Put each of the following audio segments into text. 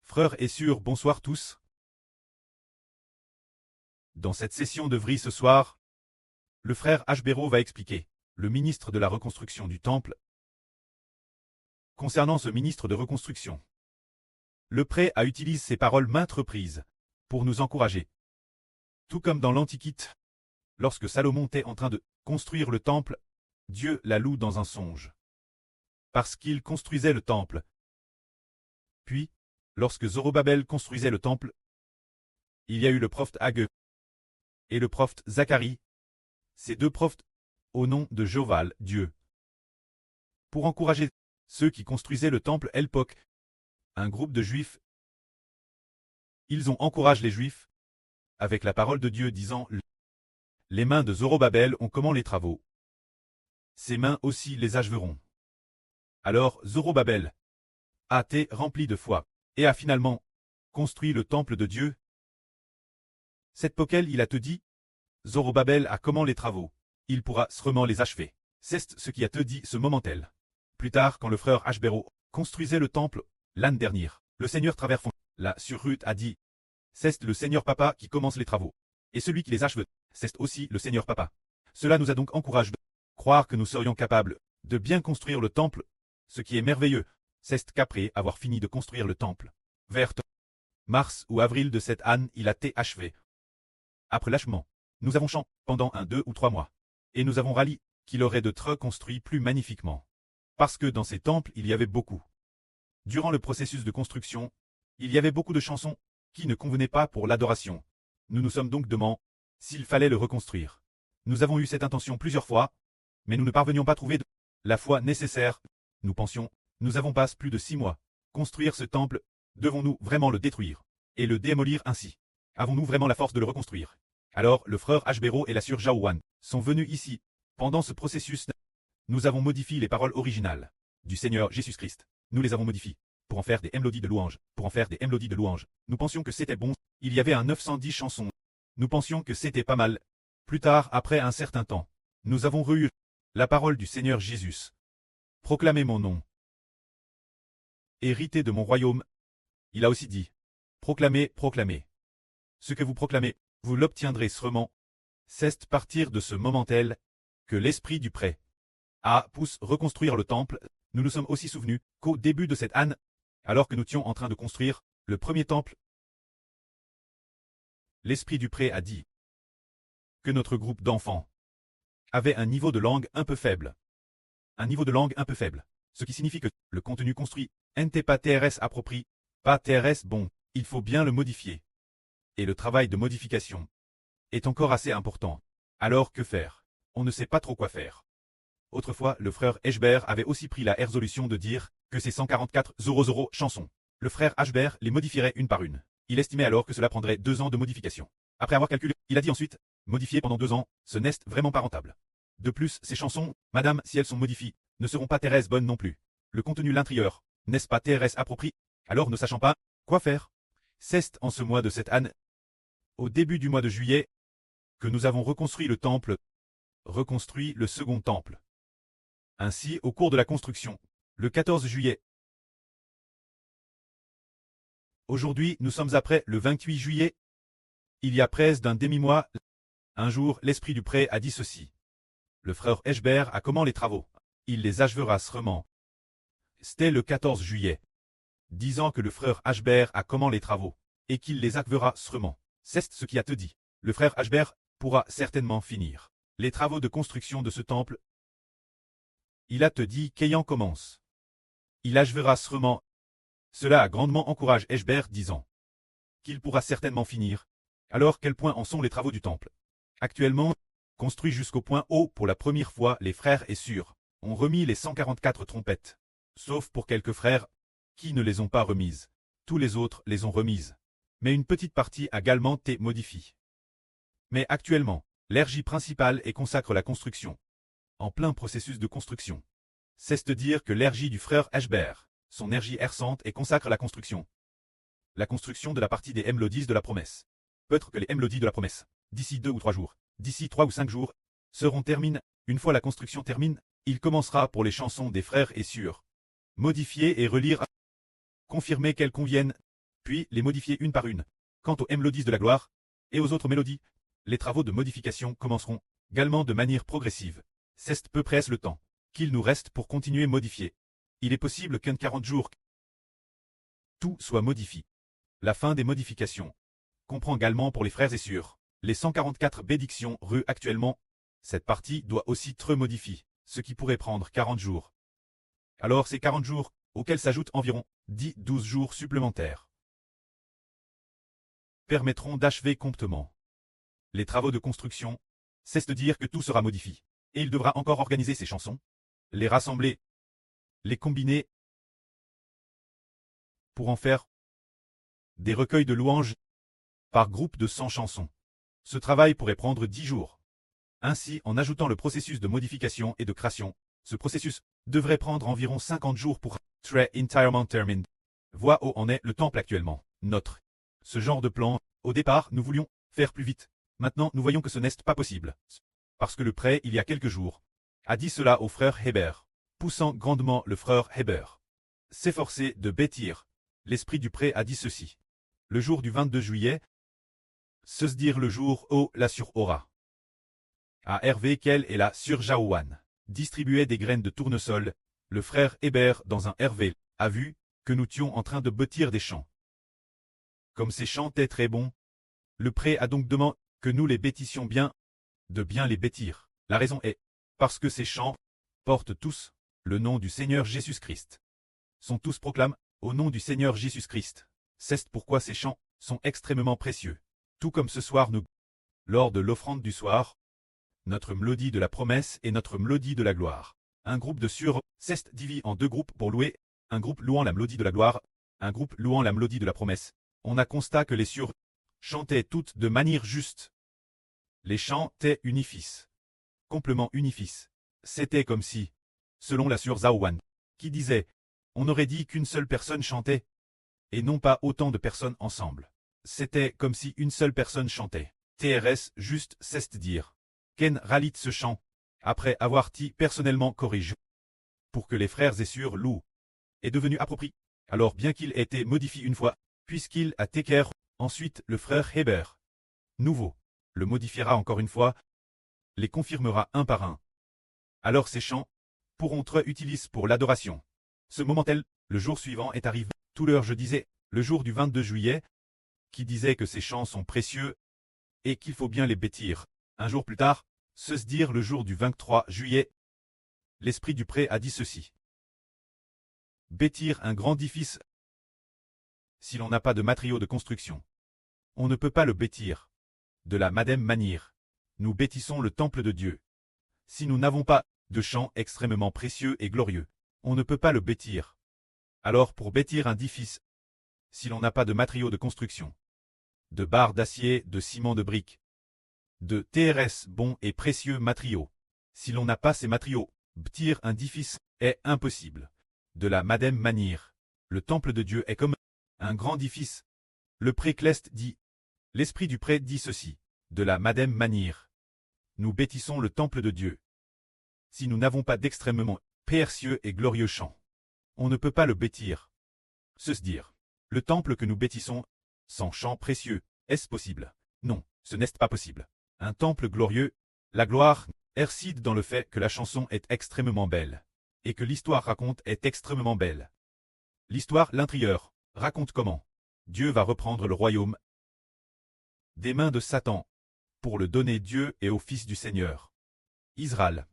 Frères et sœurs, bonsoir tous. Dans cette session de vrille ce soir, le frère Hbero va expliquer, le ministre de la reconstruction du temple. Concernant ce ministre de reconstruction, le prêtre utilise ces paroles maintes reprises pour nous encourager. Tout comme dans l'Antiquité, lorsque Salomon était en train de construire le temple, Dieu la loue dans un songe. Parce qu'il construisait le temple. Puis, lorsque Zorobabel construisait le temple, il y a eu le prophète Hague et le prophète Zacharie, ces deux prophètes, au nom de Joval, Dieu. Pour encourager ceux qui construisaient le temple Elpok, un groupe de Juifs, ils ont encouragé les Juifs avec la parole de Dieu disant « Les mains de Zorobabel ont comment les travaux. Ses mains aussi les acheveront. » Alors Zorobabel a été rempli de foi et a finalement construit le temple de Dieu. Cette poquelle il a te dit, Zorobabel a comment les travaux, il pourra sûrement les achever. C'est ce qui a te dit ce moment-elle. Plus tard, quand le frère Hbero construisait le temple, l'année dernière, le Seigneur travers fond, là sur Ruth a dit, c'est le Seigneur Papa qui commence les travaux. Et celui qui les achève, c'est aussi le Seigneur Papa. Cela nous a donc encouragé de croire que nous serions capables de bien construire le temple. Ce qui est merveilleux, c'est qu'après avoir fini de construire le temple, vers mars ou avril de cette année, il a été achevé. Après l'achèvement, nous avons chanté pendant 1, 2 ou 3 mois. Et nous avons rallié qu'il aurait de très construit plus magnifiquement. Parce que dans ces temples, il y avait beaucoup. Durant le processus de construction, il y avait beaucoup de chansons qui ne convenaient pas pour l'adoration. Nous nous sommes donc demandé s'il fallait le reconstruire. Nous avons eu cette intention plusieurs fois, mais nous ne parvenions pas à trouver la foi nécessaire. Nous pensions, nous avons passé plus de 6 mois. Construire ce temple, devons-nous vraiment le détruire et le démolir ainsi? Avons-nous vraiment la force de le reconstruire? Alors le frère Hbero et la sœur Jaouan sont venus ici. Pendant ce processus, nous avons modifié les paroles originales du Seigneur Jésus-Christ. Nous les avons modifiées pour en faire des mélodies de louange. Nous pensions que c'était bon. Il y avait un 910 chansons. Nous pensions que c'était pas mal. Plus tard, après un certain temps, nous avons reçu la parole du Seigneur Jésus. Proclamez mon nom. Hérité de mon royaume. Il a aussi dit, proclamez, proclamez. Ce que vous proclamez, vous l'obtiendrez sûrement. C'est partir de ce moment-tel que l'esprit du prêt pousse reconstruire le temple. Nous nous sommes aussi souvenus qu'au début de cette année, alors que nous étions en train de construire le premier temple, l'esprit du prêt a dit que notre groupe d'enfants avait un niveau de langue un peu faible. Ce qui signifie que le contenu construit n'était pas TRS approprié, pas TRS bon, il faut bien le modifier. Et le travail de modification est encore assez important. Alors que faire? On ne sait pas trop quoi faire. Autrefois, le frère Hbert avait aussi pris la résolution de dire que ces 144 chansons, le frère Hbert les modifierait une par une. Il estimait alors que cela prendrait 2 ans de modification. Après avoir calculé, il a dit ensuite, modifier pendant 2 ans, ce n'est vraiment pas rentable. De plus, ces chansons, madame, si elles sont modifiées, ne seront pas TRS bonnes non plus. Le contenu l'intérieur, n'est-ce pas TRS approprié? Alors ne sachant pas quoi faire, c'est en ce mois de cette année, au début du mois de juillet, que nous avons reconstruit le temple, reconstruit le second temple. Ainsi, au cours de la construction, le 14 juillet. Aujourd'hui, nous sommes après le 28 juillet. Il y a près d'un demi-mois, un jour, l'esprit du prêt a dit ceci. Le frère Hbert a comment les travaux? Il les achèvera sûrement. C'était le 14 juillet. Disant que le frère Hbert a comment les travaux, et qu'il les achèvera sûrement. C'est ce qui a te dit. Le frère Hbert pourra certainement finir les travaux de construction de ce temple. Il a te dit qu'ayant commence, il achèvera sûrement. Cela a grandement encouragé Hbert disant qu'il pourra certainement finir. Alors quel point en sont les travaux du temple? Actuellement, construit jusqu'au point haut pour la première fois, les frères et sœurs ont remis les 144 trompettes. Sauf pour quelques frères qui ne les ont pas remises. Tous les autres les ont remises. Mais une petite partie a également été modifiée. Mais actuellement, l'ergie principale est consacre la construction. En plein processus de construction. C'est de dire que l'ergie du frère Hbert, son ergie errante et consacre la construction. La construction de la partie des mélodies de la promesse. Peut-être que les mélodies de la promesse, d'ici 2 ou 3 jours, d'ici 3 ou 5 jours, seront terminées. Une fois la construction termine, il commencera pour les chansons des frères et sœurs. Modifier et relire, confirmer qu'elles conviennent. puis les modifier une par une. Quant aux mélodies de la gloire et aux autres mélodies, les travaux de modification commenceront également de manière progressive. C'est peu près le temps qu'il nous reste pour continuer à modifier. Il est possible qu'en 40 jours, tout soit modifié. La fin des modifications comprend également pour les frères et sœurs les 144 bénédictions actuellement. Cette partie doit aussi être modifiée, ce qui pourrait prendre 40 jours. Alors ces 40 jours, auxquels s'ajoutent environ 10-12 jours supplémentaires, permettront d'achever complètement les travaux de construction. C'est de dire que tout sera modifié. Et il devra encore organiser ses chansons, les rassembler, les combiner, pour en faire des recueils de louanges par groupe de 100 chansons. Ce travail pourrait prendre 10 jours. Ainsi, en ajoutant le processus de modification et de création, ce processus devrait prendre environ 50 jours pour être entièrement terminé. Vois où en est le temple actuellement. Notre. Ce genre de plan, au départ, nous voulions faire plus vite. Maintenant, nous voyons que ce n'est pas possible. Parce que le prêtre, il y a quelques jours, a dit cela au frère Hébert, poussant grandement le frère Hébert. S'efforcer de bâtir. L'esprit du prêtre a dit ceci. Le jour du 22 juillet, se dire le jour où la sur Aura. À Hervé qu'elle et la sur Jaouane distribuait des graines de tournesol, le frère Hébert dans un Hervé a vu que nous étions en train de bâtir des champs. Comme ces champs étaient très bons, le prêtre a donc demandé que nous les bâtissions bien, de bien les bâtir. La raison est parce que ces champs portent tous le nom du Seigneur Jésus-Christ. Sont tous proclament au nom du Seigneur Jésus-Christ. C'est pourquoi ces chants sont extrêmement précieux. Tout comme ce soir nous, lors de l'offrande du soir, notre mélodie de la promesse et notre mélodie de la gloire. Un groupe de c'est divisé en deux groupes pour louer, un groupe louant la mélodie de la gloire, un groupe louant la mélodie de la promesse. On a constaté que les chantaient toutes de manière juste. Les chants étaient unifiés. Complément unifiés. C'était comme si, selon la sœur Zaouane, qui disait, on aurait dit qu'une seule personne chantait, et non pas autant de personnes ensemble. C'était comme si une seule personne chantait. TRS juste c'est dire. Ken rallie ce chant, après avoir dit personnellement corrige. Pour que les frères et sœurs louent, est devenu approprié. Alors bien qu'il ait été modifié une fois, puisqu'il a taker, ensuite le frère Hébert, nouveau, le modifiera encore une fois, les confirmera un par un. Alors ces chants pourront être utilisés pour l'adoration. Ce moment tel, le jour suivant est arrivé. Tout l'heure je disais, le jour du 22 juillet, qui disait que ces chants sont précieux et qu'il faut bien les bâtir. Un jour plus tard, se dire le jour du 23 juillet, l'esprit du prêtre a dit ceci. Bâtir un grand édifice, si l'on n'a pas de matériaux de construction, on ne peut pas le bâtir. De la même manière, nous bâtissons le temple de Dieu. Si nous n'avons pas de champs extrêmement précieux et glorieux, on ne peut pas le bâtir. Alors pour bâtir un édifice, si l'on n'a pas de matériaux de construction, de barres d'acier, de ciment de briques, de TRS bons et précieux matériaux, si l'on n'a pas ces matériaux, bâtir un édifice est impossible. De la même manière, le temple de Dieu est comme un grand édifice. Le prêtre dit, l'esprit du prêtre dit ceci, de la même manière, nous bâtissons le temple de Dieu. Si nous n'avons pas d'extrêmement précieux et glorieux champs, on ne peut pas le bâtir. Se dire, le temple que nous bâtissons, sans champs précieux, est-ce possible? Non, ce n'est pas possible. Un temple glorieux, la gloire, réside dans le fait que la chanson est extrêmement belle, et que l'histoire raconte est extrêmement belle. L'histoire, l'intérieur, raconte comment Dieu va reprendre le royaume des mains de Satan, pour le donner Dieu et au Fils du Seigneur. Israël.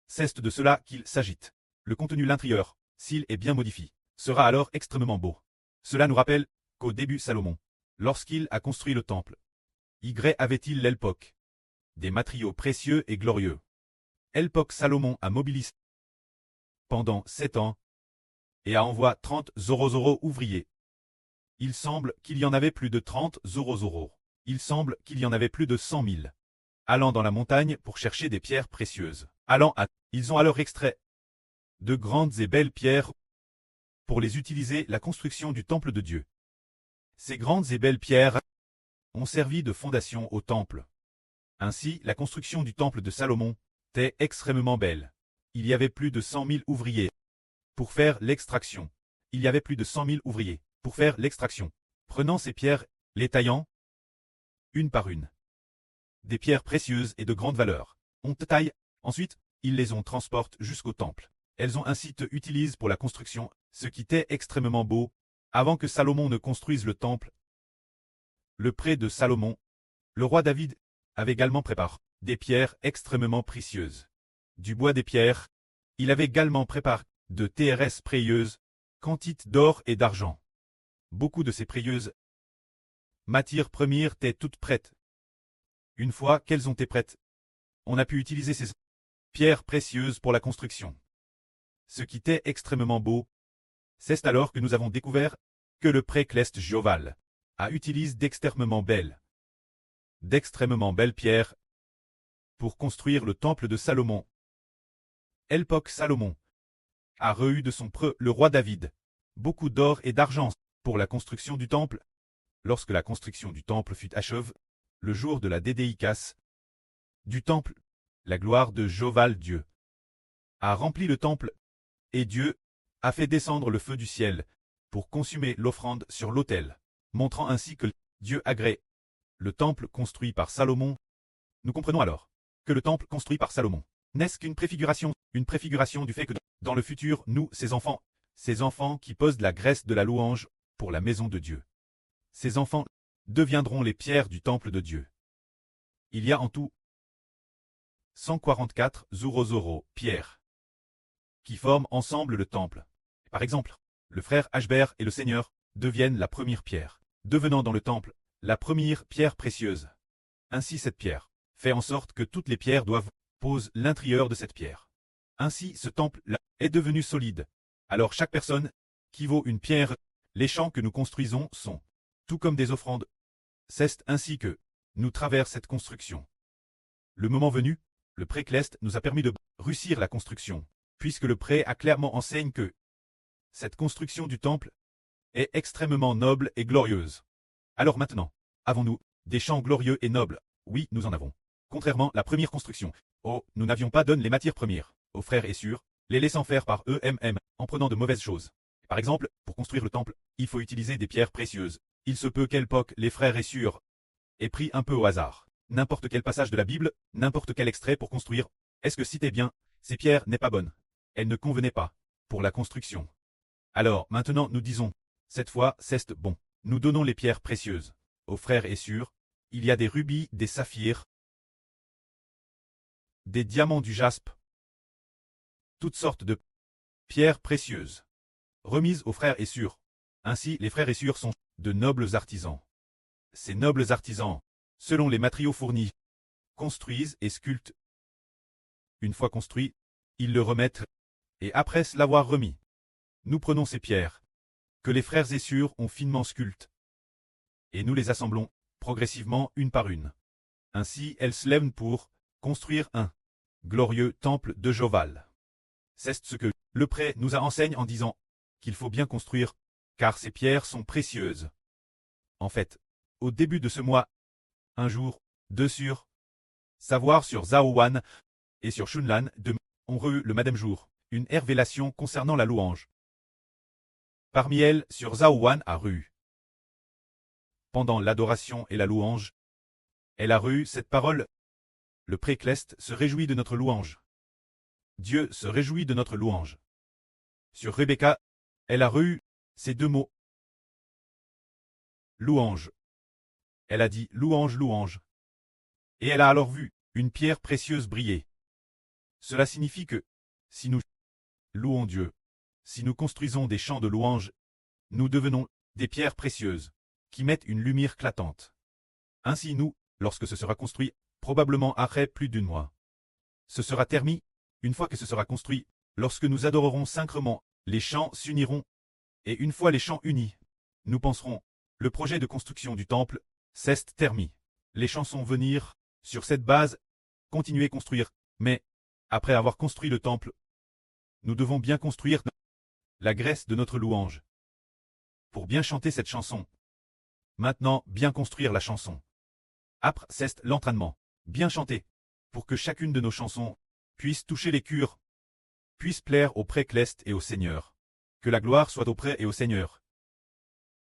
C'est de cela qu'il s'agit. Le contenu l'intérieur, s'il est bien modifié, sera alors extrêmement beau. Cela nous rappelle qu'au début Salomon, lorsqu'il a construit le temple, Y avait-il l'époque des matériaux précieux et glorieux. L'époque Salomon a mobilisé pendant 7 ans et a envoyé 30 000 ouvriers. Il semble qu'il y en avait plus de 30 000. Il semble qu'il y en avait plus de 100 000. Allant dans la montagne pour chercher des pierres précieuses. Ils ont alors extrait de grandes et belles pierres pour les utiliser la construction du temple de Dieu. Ces grandes et belles pierres ont servi de fondation au temple. Ainsi, la construction du temple de Salomon était extrêmement belle. Il y avait plus de 100 000 ouvriers pour faire l'extraction. Il y avait plus de 100 000 ouvriers pour faire l'extraction. prenant ces pierres, les taillant, une par une. Des pierres précieuses et de grande valeur. On te taille, ensuite, ils les transportent jusqu'au temple. Elles ont ainsi te utilisent pour la construction, ce qui était extrêmement beau, avant que Salomon ne construise le temple. Le pré de Salomon, le roi David, avait également préparé des pierres extrêmement précieuses. Du bois des pierres, il avait également préparé de TRS précieuses, quantité d'or et d'argent. Beaucoup de ces précieuses matières premières étaient toutes prêtes. Une fois qu'elles ont été prêtes, on a pu utiliser ces pierres précieuses pour la construction. Ce qui était extrêmement beau, c'est alors que nous avons découvert que le pré Cleste Joval a utilisé d'extrêmement belles pierres pour construire le temple de Salomon. L'époque Salomon a reçu de son preux le roi David beaucoup d'or et d'argent pour la construction du temple. Lorsque la construction du temple fut achevée, le jour de la dédicace du temple, la gloire de Joval Dieu a rempli le temple, et Dieu a fait descendre le feu du ciel pour consumer l'offrande sur l'autel, montrant ainsi que Dieu agrée le temple construit par Salomon. Nous comprenons alors que le temple construit par Salomon n'est-ce qu'une préfiguration du fait que dans le futur, nous, ces enfants qui posent la graisse de la louange pour la maison de Dieu, ces enfants deviendront les pierres du temple de Dieu. Il y a en tout 144 pierres qui forment ensemble le temple. Par exemple, le frère Ashbert et le Seigneur deviennent la première pierre, devenant dans le temple la première pierre précieuse. Ainsi cette pierre fait en sorte que toutes les pierres doivent poser l'intérieur de cette pierre. Ainsi ce temple-là est devenu solide. Alors chaque personne qui vaut une pierre, les champs que nous construisons sont tout comme des offrandes. C'est ainsi que nous traversons cette construction. Le moment venu, le pré Cleste nous a permis de réussir la construction, puisque le pré a clairement enseigne que cette construction du temple est extrêmement noble et glorieuse. Alors maintenant, avons-nous des champs glorieux et nobles? Oui, nous en avons. Contrairement à la première construction, nous n'avions pas donné les matières premières aux frères et sœurs, les laissant faire par eux-mêmes, en prenant de mauvaises choses. Par exemple, pour construire le temple, il faut utiliser des pierres précieuses. Il se peut qu'à l'époque, les frères et sœurs aient pris un peu au hasard n'importe quel passage de la Bible, n'importe quel extrait pour construire. Est-ce que citez bien, ces pierres n'est pas bonne? Elles ne convenaient pas pour la construction. Alors, maintenant nous disons, cette fois, c'est bon. Nous donnons les pierres précieuses aux frères et sœurs. Il y a des rubis, des saphirs, des diamants du jaspe, toutes sortes de pierres précieuses, remises aux frères et sœurs. Ainsi, les frères et sœurs sont de nobles artisans. Ces nobles artisans, selon les matériaux fournis, construisent et sculptent. Une fois construit, ils le remettent, et après l'avoir remis, nous prenons ces pierres, que les frères et sœurs ont finement sculptées, et nous les assemblons, progressivement une par une. Ainsi, elles se lèvent pour construire un glorieux temple de Joval. C'est ce que le pré nous a enseigné en disant qu'il faut bien construire, car ces pierres sont précieuses. En fait, au début de ce mois, un jour, deux sur savoir sur Zaowan et sur Shunlan ont reçu le même jour une révélation concernant la louange. Parmi elles, sur Zaowan a reçu, pendant l'adoration et la louange, elle a reçu cette parole. Le pré Cleste se réjouit de notre louange. Dieu se réjouit de notre louange. Sur Rebecca, elle a reçu ces deux mots. Louange. Elle a dit louange, louange. Et elle a alors vu une pierre précieuse briller. Cela signifie que, si nous louons Dieu, si nous construisons des chants de louange, nous devenons des pierres précieuses, qui mettent une lumière éclatante. Ainsi nous, lorsque ce sera construit, probablement après plus d'un mois, ce sera terminé. Une fois que ce sera construit, lorsque nous adorerons sacrement, les chants s'uniront, et une fois les chants unis, nous penserons, le projet de construction du temple, c'est terminé. Les chansons venir, sur cette base, continuer construire, mais, après avoir construit le temple, nous devons bien construire la graisse de notre louange. Pour bien chanter cette chanson. Maintenant, bien construire la chanson. Après, c'est l'entraînement. Bien chanter. Pour que chacune de nos chansons puisse toucher les cœurs, puisse plaire au pré Cleste et au Seigneur. Que la gloire soit au pré et au Seigneur.